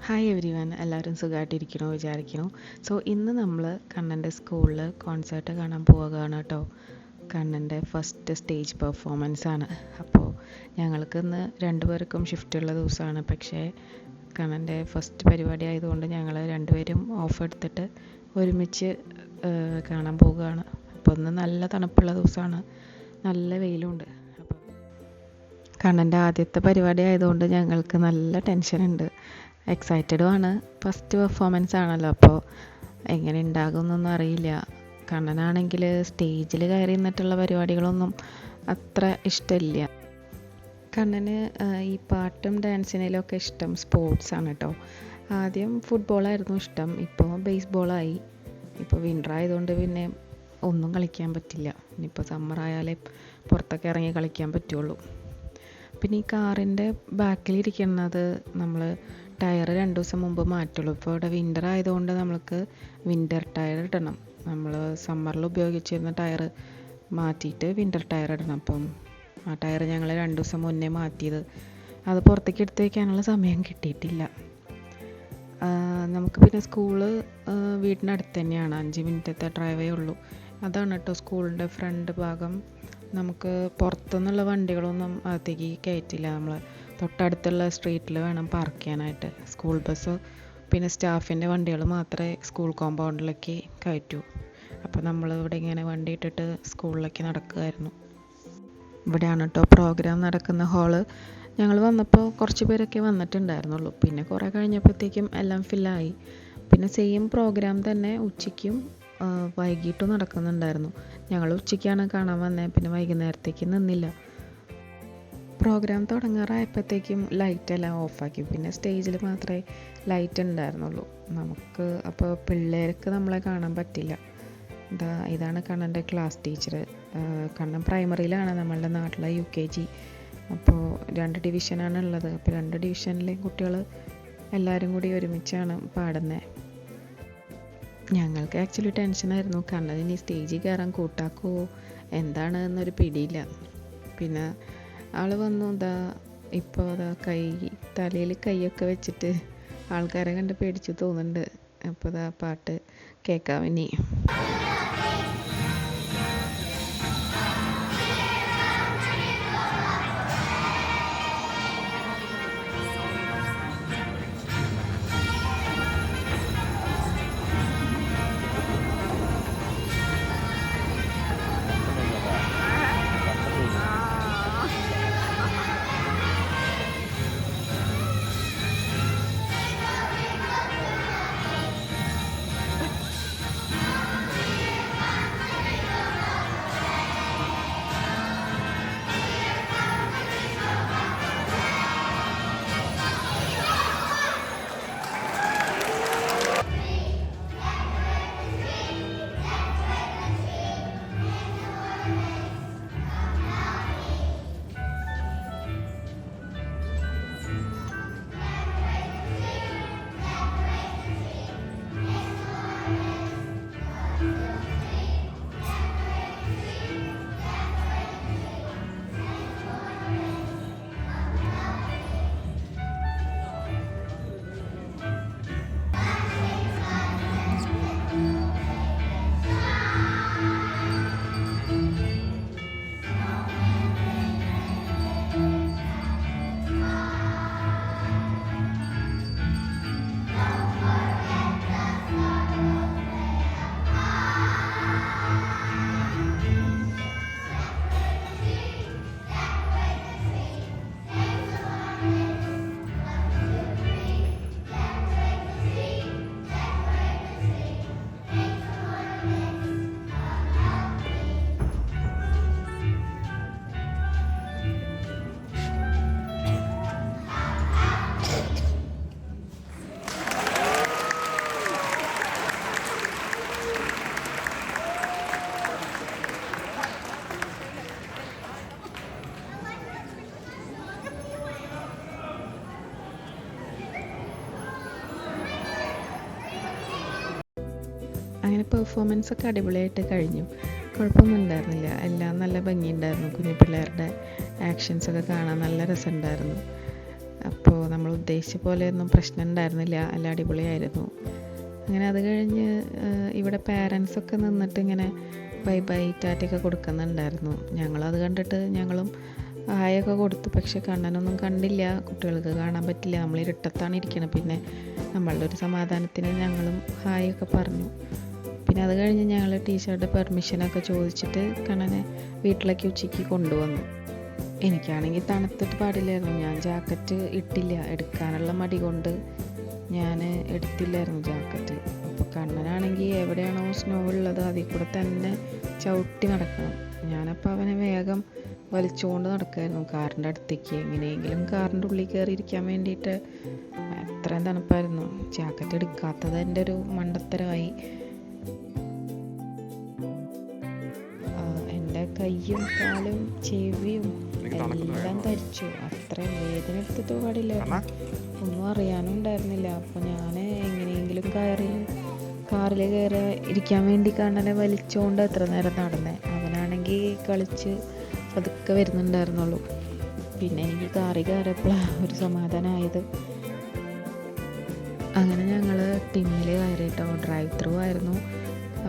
Hi every one, എല്ലാവരും സുഖമായിട്ടിരിക്കണോ വിചാരിക്കണു. So ഇന്ന് നമ്മൾ കണ്ണൻ്റെ സ്കൂളിൽ കോൺസേർട്ട് കാണാൻ പോവുകയാണ് കേട്ടോ. കണ്ണൻ്റെ ഫസ്റ്റ് സ്റ്റേജ് പെർഫോമൻസ് ആണ്. അപ്പോൾ ഞങ്ങൾക്ക് ഇന്ന് രണ്ടുപേർക്കും ഷിഫ്റ്റുള്ള ദിവസമാണ്. പക്ഷേ കണ്ണൻ്റെ ഫസ്റ്റ് പരിപാടി ആയതുകൊണ്ട് ഞങ്ങൾ രണ്ടുപേരും ഓഫ് എടുത്തിട്ട് ഒരുമിച്ച് കാണാൻ പോവുകയാണ്. അപ്പോൾ ഇന്ന് നല്ല തണുപ്പുള്ള ദിവസമാണ്, നല്ല വെയിലുണ്ട്. അപ്പോൾ കണ്ണൻ്റെ ആദ്യത്തെ പരിപാടി ആയതുകൊണ്ട് ഞങ്ങൾക്ക് നല്ല ടെൻഷനുണ്ട്, എക്സൈറ്റഡുമാണ്. ഫസ്റ്റ് പെർഫോമൻസ് ആണല്ലോ, അപ്പോൾ എങ്ങനെ ഉണ്ടാകുമെന്നൊന്നും അറിയില്ല. കണ്ണനാണെങ്കിൽ സ്റ്റേജിൽ കയറി നിന്നിട്ടുള്ള പരിപാടികളൊന്നും അത്ര ഇഷ്ടമില്ല. കണ്ണന് ഈ പാട്ടും ഡാൻസിനൊക്കെ ഇഷ്ടം സ്പോർട്സാണ് കേട്ടോ. ആദ്യം ഫുട്ബോളായിരുന്നു ഇഷ്ടം, ഇപ്പോൾ ബേസ്ബോളായി. ഇപ്പോൾ വിൻ്റർ ആയതുകൊണ്ട് പിന്നെ ഒന്നും കളിക്കാൻ പറ്റില്ല. ഇനിയിപ്പോൾ സമ്മർ ആയാലേ പുറത്തൊക്കെ ഇറങ്ങി കളിക്കാൻ പറ്റുള്ളൂ. പിന്നെ ഈ കാറിൻ്റെ ബാക്കിലിരിക്കുന്നത് നമ്മൾ ടയർ 2 ദിവസം മുമ്പ് മാറ്റുള്ളൂ. ഇപ്പോൾ ഇവിടെ വിൻ്റർ ആയതുകൊണ്ട് നമ്മൾക്ക് വിൻ്റർ ടയർ ഇടണം. നമ്മൾ സമ്മറിൽ ഉപയോഗിച്ചിരുന്ന ടയർ മാറ്റിയിട്ട് വിൻ്റർ ടയർ ഇടണം. അപ്പം ആ ടയർ ഞങ്ങൾ 2 ദിവസം മുന്നേ മാറ്റിയത്. അത് പുറത്തേക്ക് എടുത്ത് വയ്ക്കാനുള്ള സമയം കിട്ടിയിട്ടില്ല. നമുക്ക് പിന്നെ സ്കൂള് വീടിനടുത്ത് തന്നെയാണ്, 5 മിനിറ്റത്തെ ഡ്രൈവേ ഉള്ളൂ. അതാണ് കേട്ടോ സ്കൂളിൻ്റെ ഫ്രണ്ട് ഭാഗം. നമുക്ക് പുറത്തുനിന്നുള്ള വണ്ടികളൊന്നും അകത്തേക്ക് കയറ്റില്ല. നമ്മൾ തൊട്ടടുത്തുള്ള സ്ട്രീറ്റിൽ വേണം പാർക്ക് ചെയ്യാനായിട്ട്. സ്കൂൾ ബസ് പിന്നെ സ്റ്റാഫിൻ്റെ വണ്ടികൾ മാത്രമേ സ്കൂൾ കോമ്പൗണ്ടിലേക്ക് കയറ്റൂ. അപ്പോൾ നമ്മൾ ഇവിടെ ഇങ്ങനെ വണ്ടി ഇട്ടിട്ട് സ്കൂളിലേക്ക് നടക്കുമായിരുന്നു. ഇവിടെയാണ് കേട്ടോ പ്രോഗ്രാം നടക്കുന്ന ഹാള്. ഞങ്ങൾ വന്നപ്പോൾ കുറച്ച് പേരൊക്കെ വന്നിട്ടുണ്ടായിരുന്നുള്ളൂ. പിന്നെ കുറേ കഴിഞ്ഞപ്പോഴത്തേക്കും എല്ലാം ഫില്ലായി. പിന്നെ സെയിം പ്രോഗ്രാം തന്നെ ഉച്ചയ്ക്കും വൈകിട്ടും നടക്കുന്നുണ്ടായിരുന്നു. ഞങ്ങൾ ഉച്ചയ്ക്കാണ് കാണാൻ വന്നത്, പിന്നെ വൈകുന്നേരത്തേക്ക് നിന്നില്ല. പ്രോഗ്രാം തുടങ്ങാറായപ്പോഴത്തേക്കും ലൈറ്റെല്ലാം ഓഫാക്കി. പിന്നെ സ്റ്റേജിൽ മാത്രമേ ലൈറ്റ് ഉണ്ടായിരുന്നുള്ളൂ നമുക്ക്. അപ്പോൾ പിള്ളേർക്ക് നമ്മളെ കാണാൻ പറ്റില്ല. ഇതാണ് കണ്ണൻ്റെ ക്ലാസ് ടീച്ചർ. കണ്ണൻ പ്രൈമറിയിലാണ്, നമ്മളുടെ നാട്ടിലെ UKG. അപ്പോൾ 2 ഡിവിഷനാണ് ഉള്ളത്. അപ്പോൾ 2 ഡിവിഷനിലെയും കുട്ടികൾ എല്ലാവരും കൂടി ഒരുമിച്ചാണ് പാടുന്നത്. ഞങ്ങൾക്ക് ആക്ച്വലി ടെൻഷനായിരുന്നു, കണ്ണൻ ഇനി സ്റ്റേജിൽ കയറാൻ കൂട്ടാക്കുമോ എന്താണ് എന്നൊരു പിടിയില്ല. പിന്നെ ആൾ വന്നു, ഇപ്പോൾ തലയിൽ കൈയൊക്കെ വെച്ചിട്ട് ആൾക്കാരെ കണ്ട് പേടിച്ചു തോന്നുന്നുണ്ട്. അപ്പോൾ പാട്ട് കേൾക്കാം ഇനി. അങ്ങനെ പെർഫോമൻസ് ഒക്കെ അടിപൊളിയായിട്ട് കഴിഞ്ഞു. കുഴപ്പമൊന്നും ഉണ്ടായിരുന്നില്ല, എല്ലാം നല്ല ഭംഗിയുണ്ടായിരുന്നു. കുഞ്ഞു പിള്ളേരുടെ ആക്ഷൻസൊക്കെ കാണാൻ നല്ല രസമുണ്ടായിരുന്നു. അപ്പോൾ അപ്പോൾ നമ്മൾ ഉദ്ദേശിച്ച പോലെയൊന്നും പ്രശ്നം ഉണ്ടായിരുന്നില്ല, എല്ലാം അടിപൊളിയായിരുന്നു. അങ്ങനെ അത് കഴിഞ്ഞ് ഇവിടെ പാരൻസൊക്കെ നിന്നിട്ട് ഇങ്ങനെ ബൈ ബൈ ടാറ്റയൊക്കെ കൊടുക്കുന്നുണ്ടായിരുന്നു. ഞങ്ങളത് കണ്ടിട്ട് ഞങ്ങളും ഹായൊക്കെ കൊടുത്തു. പക്ഷെ കണ്ണനൊന്നും കണ്ടില്ല, കുട്ടികൾക്ക് കാണാൻ പറ്റില്ല, നമ്മൾ ഇരുട്ടത്താണ് ഇരിക്കുന്നത്. പിന്നെ നമ്മളുടെ ഒരു സമാധാനത്തിന് ഞങ്ങളും ഹായൊക്കെ പറഞ്ഞു. പിന്നെ അത് കഴിഞ്ഞ് ഞങ്ങൾ ടീച്ചറുടെ പെർമിഷനൊക്കെ ചോദിച്ചിട്ട് കണ്ണനെ വീട്ടിലേക്ക് ഉച്ചയ്ക്ക് കൊണ്ടുവന്നു. എനിക്കാണെങ്കിൽ തണുത്തിട്ട് പാടില്ലായിരുന്നു, ഞാൻ ജാക്കറ്റ് ഇട്ടില്ല, എടുക്കാനുള്ള മടി കൊണ്ട് ഞാൻ എടുത്തില്ലായിരുന്നു ജാക്കറ്റ്. അപ്പോൾ കണ്ണനാണെങ്കിൽ എവിടെയാണോ സ്നോ ഉള്ളത് അതിൽ കൂടെ തന്നെ ചവിട്ടി നടക്കണം. ഞാനപ്പോൾ അവനെ വേഗം വലിച്ചുകൊണ്ട് നടക്കുമായിരുന്നു കാറിൻ്റെ അടുത്തേക്ക്, എങ്ങനെയെങ്കിലും കാറിൻ്റെ ഉള്ളിൽ കയറി ഇരിക്കാൻ വേണ്ടിയിട്ട്. അത്രയും തണുപ്പായിരുന്നു, ജാക്കറ്റ് എടുക്കാത്തത് എൻ്റെ ഒരു മണ്ടത്തരമായി. എൻ്റെ കയ്യും കാലും ചെവിയും എല്ലാം ധരിച്ചു. അത്രയും വേദന എടുത്തിട്ട് പാടില്ലായിരുന്നു, ഒന്നും അറിയാനും ഉണ്ടായിരുന്നില്ല. അപ്പോൾ ഞാൻ എങ്ങനെയെങ്കിലും കാറിൽ കയറി ഇരിക്കാൻ വേണ്ടി കണ്ണനെ വലിച്ചുകൊണ്ട് എത്ര നേരം നടന്നേ. അവനാണെങ്കിൽ കളിച്ച് പതുക്കെ വരുന്നുണ്ടായിരുന്നുള്ളൂ. പിന്നെ എനിക്ക് കാറിൽ കയറിയപ്പോഴാണ് ഒരു സമാധാനമായത്. അങ്ങനെ ഞങ്ങൾ ടിന്നിൽ കയറിയിട്ടോ. ഡ്രൈവ് ത്രൂ ആയിരുന്നു,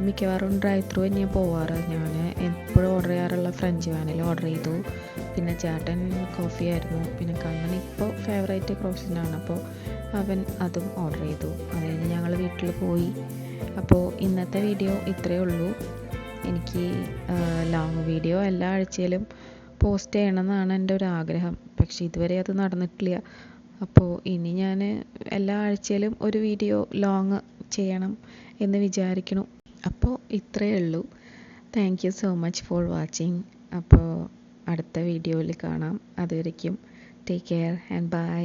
മിക്കവാറും ഡ്രൈവ് ത്രൂ തന്നെയാണ് പോവാറ്. ഞാൻ എപ്പോഴും ഓർഡർ ചെയ്യാറുള്ള ഫ്രഞ്ച് വാനില ഓർഡർ ചെയ്തു. പിന്നെ ചേട്ടൻ കോഫി ആയിരുന്നു. പിന്നെ കണ്ണൻ ഇപ്പോൾ ഫേവറേറ്റ് ക്രോസിനാണ്, അപ്പോൾ അവൻ അതും ഓർഡർ ചെയ്തു. അത് കഴിഞ്ഞ് ഞങ്ങൾ വീട്ടിൽ പോയി. അപ്പോൾ ഇന്നത്തെ വീഡിയോ ഇത്രയേ ഉള്ളൂ. എനിക്ക് ലോങ് വീഡിയോ എല്ലാ ആഴ്ചയിലും പോസ്റ്റ് ചെയ്യണമെന്നാണ് എൻ്റെ ഒരു ആഗ്രഹം, പക്ഷേ ഇതുവരെ അത് നടന്നിട്ടില്ല. അപ്പോൾ ഇനി ഞാൻ എല്ലാ ആഴ്ചയിലും ഒരു വീഡിയോ ലോങ് ചെയ്യണം എന്ന് വിചാരിക്കണം. അപ്പോൾ ഇത്രയേ ഉള്ളൂ. Thank you so much for watching. അപ്പോൾ അടുത്ത വീഡിയോയിൽ കാണാം. അതുവരയ്ക്കും ടേക്ക് കെയർ ആൻഡ് ബൈ.